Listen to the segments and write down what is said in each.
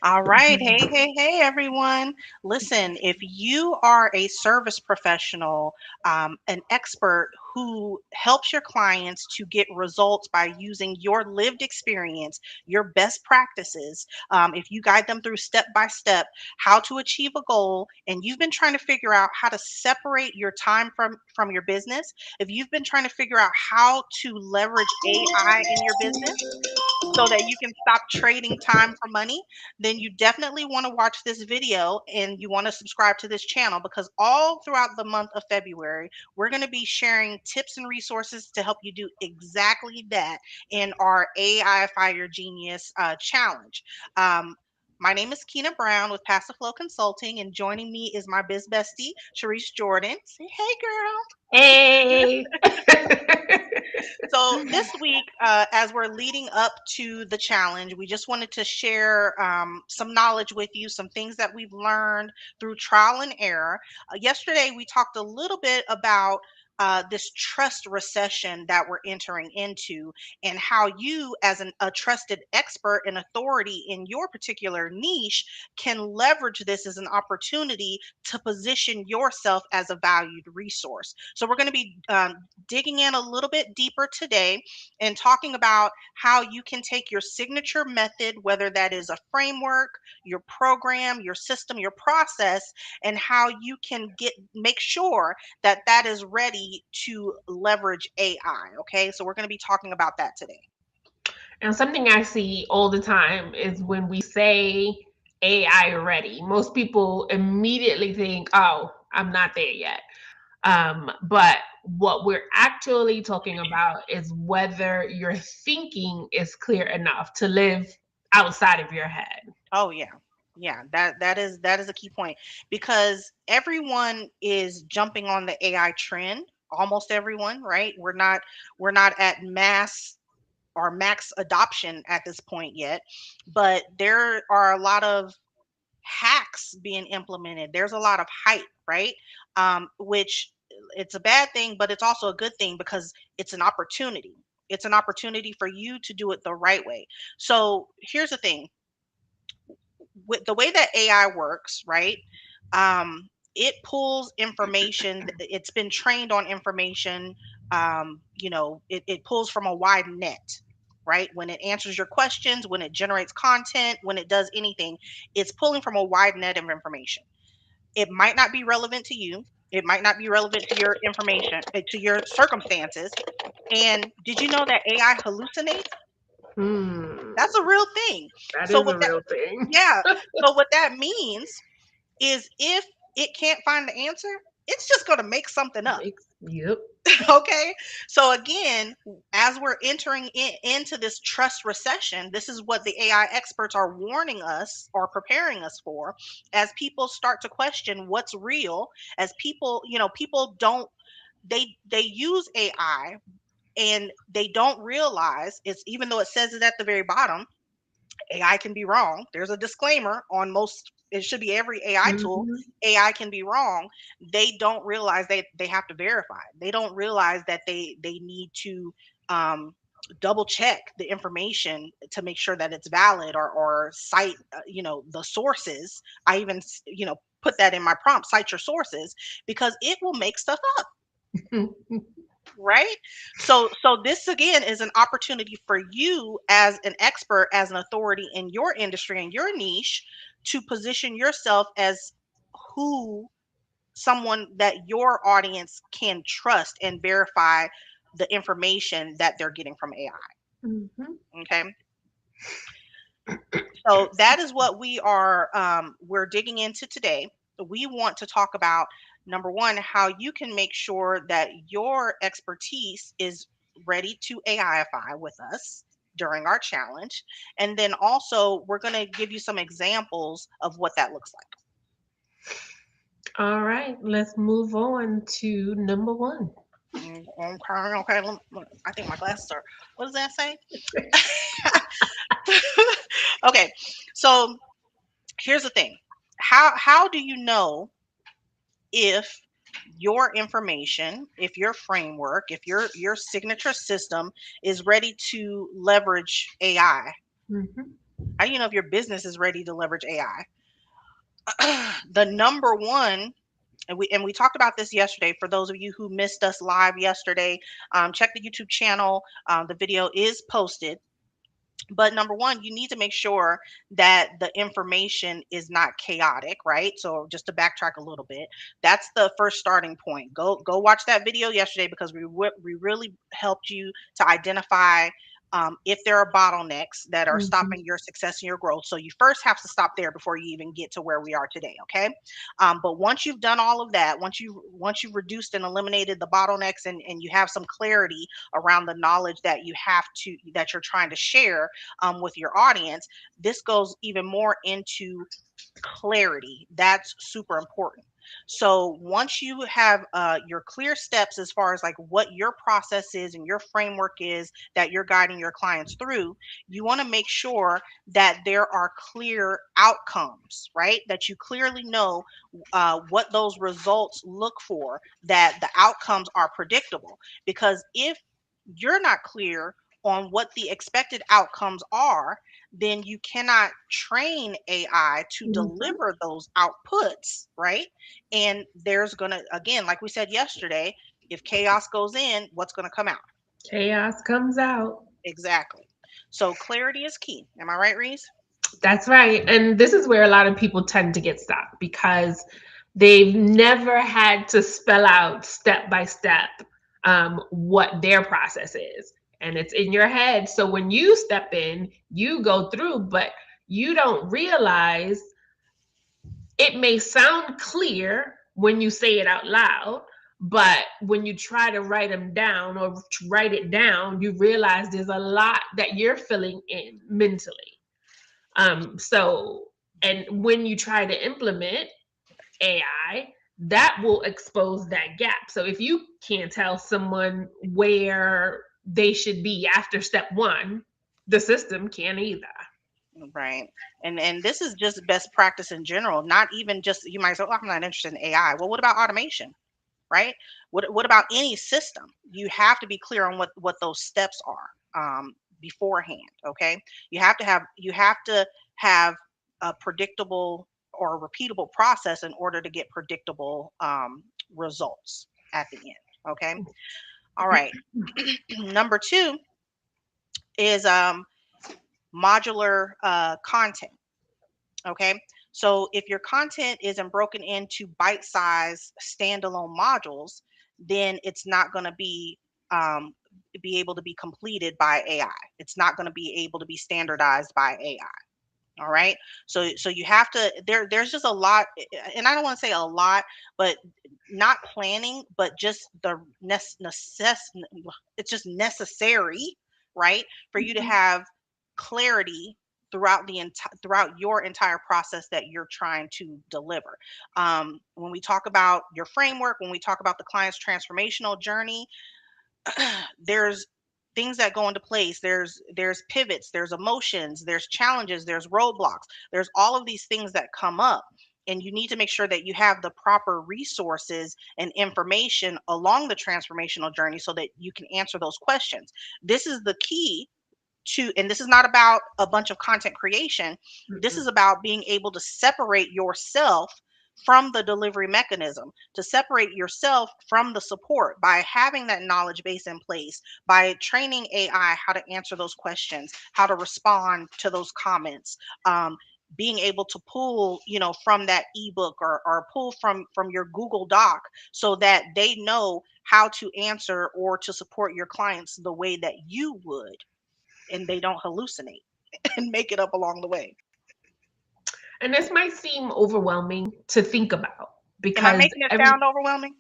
All right. Hey, everyone. Listen, if you are a service professional, an expert who helps your clients to get results by using your lived experience, your best practices, if you guide them through step by step how to achieve a goal, and you've been trying to figure out how to separate your time from your business, if you've been trying to figure out how to leverage AI in your business, so that you can stop trading time for money, then you definitely want to watch this video and you want to subscribe to this channel, because all throughout the month of February, we're going to be sharing tips and resources to help you do exactly that in our AIify Your Genius challenge. Um, my name is Keena Brown with Passive Flow Consulting, and joining me is my biz bestie, Sharice Jordan. Say, hey, girl. Hey. So this week, as we're leading up to the challenge, we just wanted to share some knowledge with you, some things that we've learned through trial and error. Yesterday, we talked a little bit about this trust recession that we're entering into, and how you, as a trusted expert and authority in your particular niche, can leverage this as an opportunity to position yourself as a valued resource. So we're going to be digging in a little bit deeper today and talking about how you can take your signature method, whether that is a framework, your program, your system, your process, and how you can make sure that that is ready to leverage AI. Okay, so we're going to be talking about that today. And something I see all the time is when we say AI ready, most people immediately think, oh, I'm not there yet. But what we're actually talking about is whether your thinking is clear enough to live outside of your head. Oh yeah. Yeah, that is a key point, because everyone is jumping on the AI trend, almost everyone, right? We're not at mass or max adoption at this point yet, but there are a lot of hacks being implemented. There's a lot of hype, right? Which it's a bad thing, but it's also a good thing, because it's an opportunity. It's an opportunity for you to do it the right way. So here's the thing, with the way that AI works, right? It pulls information. It's been trained on information. It pulls from a wide net, right? When it answers your questions, when it generates content, when it does anything, it's pulling from a wide net of information. It might not be relevant to you. It might not be relevant to your information, to your circumstances. And did you know that AI hallucinates? Hmm, That's a real thing. that So is what a that real thing. Yeah. So what that means is, if it can't find the answer, it's just going to make something up. Yep. Okay. So again, as we're entering into this trust recession, this is what the AI experts are warning us or preparing us for, as people start to question what's real, as people don't, they use AI, and they don't realize it's, even though it says it at the very bottom, AI can be wrong. There's a disclaimer on most, it should be every AI tool. Hmm. AI can be wrong. They don't realize they have to verify. They don't realize that they need to um, double check the information to make sure that it's valid, or cite the sources. I even put that in my prompt: cite your sources, because it will make stuff up, right? So this again is an opportunity for you, as an expert, as an authority in your industry and your niche, to position yourself as who someone that your audience can trust and verify the information that they're getting from AI. Hmm. Okay. So that is what we're digging into today. We want to talk about, number one, how you can make sure that your expertise is ready to AIify with us during our challenge. And then also, we're going to give you some examples of what that looks like. All right, let's move on to number one. Okay, okay. I think my glasses are, what does that say? Okay, so here's the thing. How do you know if your information, if your framework, if your signature system is ready to leverage AI? Hmm. How do you know if your business is ready to leverage AI? The number one, and we talked about this yesterday. For those of you who missed us live yesterday, check the YouTube channel. The video is posted. But number one, you need to make sure that the information is not chaotic, right? So just to backtrack a little bit, that's the first starting point. Go watch that video yesterday, because we really helped you to identify if there are bottlenecks that are Mhm. stopping your success and your growth. So you first have to stop there before you even get to where we are today. Okay. But once you've done all of that, once you've reduced and eliminated the bottlenecks, and you have some clarity around the knowledge that you're trying to share with your audience, this goes even more into clarity. That's super important. So once you have your clear steps as far as like what your process is and your framework is that you're guiding your clients through, you want to make sure that there are clear outcomes, right? That you clearly know what those results look for, that the outcomes are predictable. Because if you're not clear on what the expected outcomes are, then you cannot train AI to Mhm. deliver those outputs, right? And there's going to, again, like we said yesterday, if chaos goes in, what's going to come out? Chaos comes out. Exactly. So clarity is key. Am I right, Reese? That's right. And this is where a lot of people tend to get stuck because they've never had to spell out step by step what their process is. And it's in your head. So when you step in, you go through, but you don't realize it may sound clear when you say it out loud. But when you try to write them down or write it down, you realize there's a lot that you're filling in mentally. So, and when you try to implement AI, that will expose that gap. So if you can't tell someone where they should be after step one, the system can't either. Right. And this is just best practice in general, not even just, you might say, oh, I'm not interested in AI. Well, what about automation? Right? What about any system? You have to be clear on what those steps are beforehand. Okay, you have to have a predictable or repeatable process in order to get predictable results at the end. Okay, all right. Number two is modular content. Okay. So if your content isn't broken into bite-sized standalone modules, then it's not going to be able to be completed by AI. It's not going to be able to be standardized by AI. All right. So you have to, there's just a lot, and I don't want to say a lot, but not planning, but just the it's just necessary, right? For you to have clarity throughout your entire process that you're trying to deliver. When we talk about your framework, when we talk about the client's transformational journey, there's things that go into place. There's pivots, there's emotions, there's challenges, there's roadblocks, there's all of these things that come up, and you need to make sure that you have the proper resources and information along the transformational journey so that you can answer those questions. This is the key to, and this is not about a bunch of content creation. This is about being able to separate yourself from the delivery mechanism, to separate yourself from the support by having that knowledge base in place, by training AI how to answer those questions, how to respond to those comments, being able to pull, from that ebook, or pull from your Google Doc, so that they know how to answer or to support your clients the way that you would, and they don't hallucinate and make it up along the way. And this might seem overwhelming to think about Am I because making it sound overwhelming?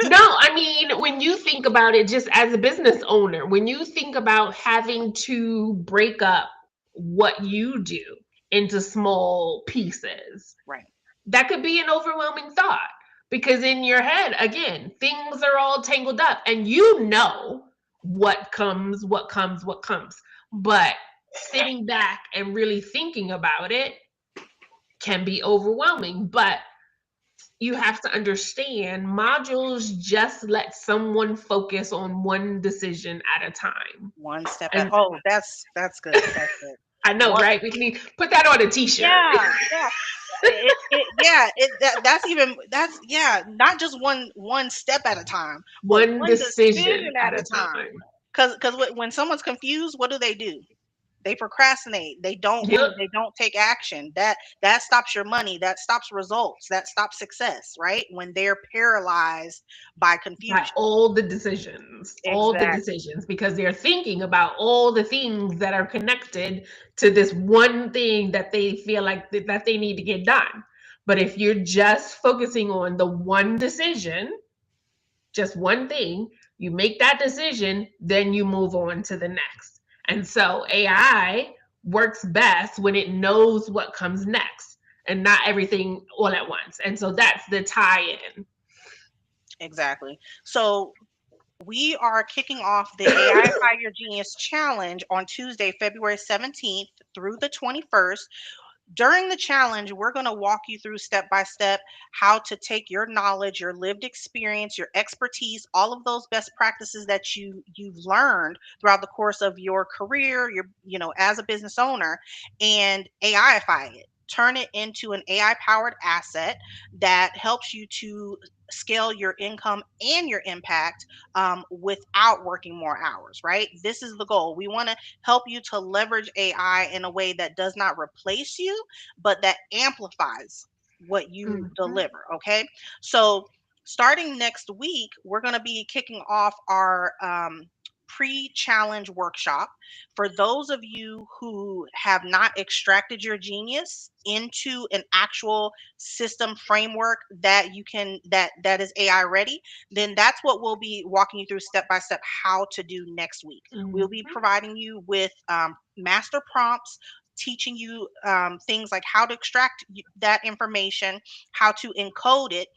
no, I mean, when you think about it, just as a business owner, when you think about having to break up what you do into small pieces, Right. that could be an overwhelming thought because in your head, again, things are all tangled up and you know what comes. But sitting back and really thinking about it can be overwhelming. But you have to understand modules just let someone focus on one decision at a time. One step at, And oh, that's good. That's good. I know, right? We need put that on a t-shirt. Yeah, yeah. Yeah, that's even that's yeah, not just one step at a time, but One one decision decision at at a a time. time. Because when someone's confused, what do? They procrastinate. They don't Yep. move. They don't take action. That stops your money. That stops results. That stops success, right? When they're paralyzed by By confusion. all the Exactly. decisions, because they're thinking about all the things that are connected to this one thing that they feel like that they need to get done. But if you're just focusing on the one decision, just one thing, you make that decision, then you move on to the next. And so AI works best when it knows what comes next and not everything all at once. And so that's the tie in. Exactly. So we are kicking off the AIify Your Genius Challenge on Tuesday, February 17th through the 21st. During the challenge, we're going to walk you through step by step how to take your knowledge, your lived experience, your expertise, all of those best practices that you've learned throughout the course of your career, your as a business owner, and AIify it. Turn it into an AI powered asset that helps you to scale your income and your impact without working more hours, right? This is the goal. We want to help you to leverage AI in a way that does not replace you, but that amplifies what you Mhm. deliver. Okay. So, starting next week, we're going to be kicking off our pre challenge workshop. For those of you who have not extracted your genius into an actual system framework that you can that is AI ready, then that's what we'll be walking you through step by step how to do next week. We'll be Mhm. providing you with master prompts, teaching you things like how to extract that information, how to encode it,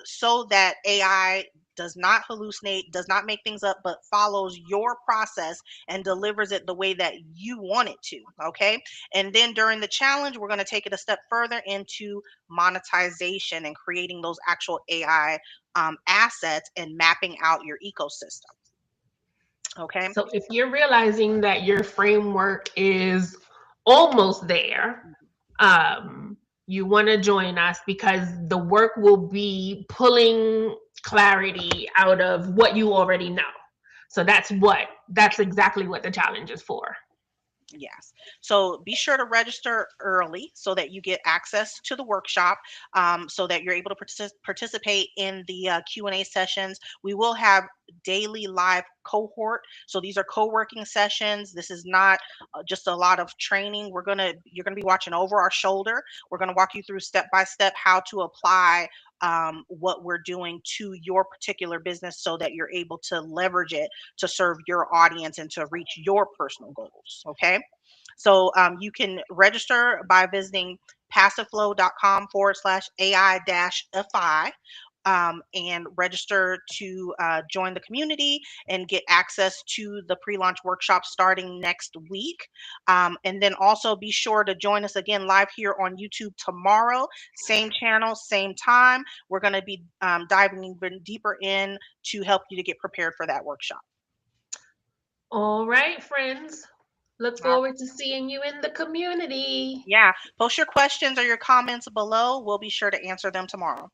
so that AI does not hallucinate, does not make things up, but follows your process and delivers it the way that you want it to. Okay. And then during the challenge, we're going to take it a step further into monetization and creating those actual AI assets and mapping out your ecosystem. Okay. So if you're realizing that your framework is almost there, um, you want to join us because the work will be pulling clarity out of what you already know. So that's exactly what the challenge is for. Yes. So be sure to register early so that you get access to the workshop, so that you're able to participate in the Q&A sessions. We will have daily live cohort. So these are co-working sessions. This is not just a lot of training. You're gonna be watching over our shoulder. We're gonna walk you through step by step how to apply what we're doing to your particular business so that you're able to leverage it to serve your audience and to reach your personal goals. Okay. So you can register by visiting passiveflow.com/AI-FI, and register to join the community and get access to the pre launch workshop starting next week. And then also be sure to join us again live here on YouTube tomorrow, same channel, same time. We're going to be diving even deeper in to help you to get prepared for that workshop. All right, friends. Look Uh, forward to seeing you in the community. yeah, post your questions or your comments below. We'll be sure to answer them tomorrow.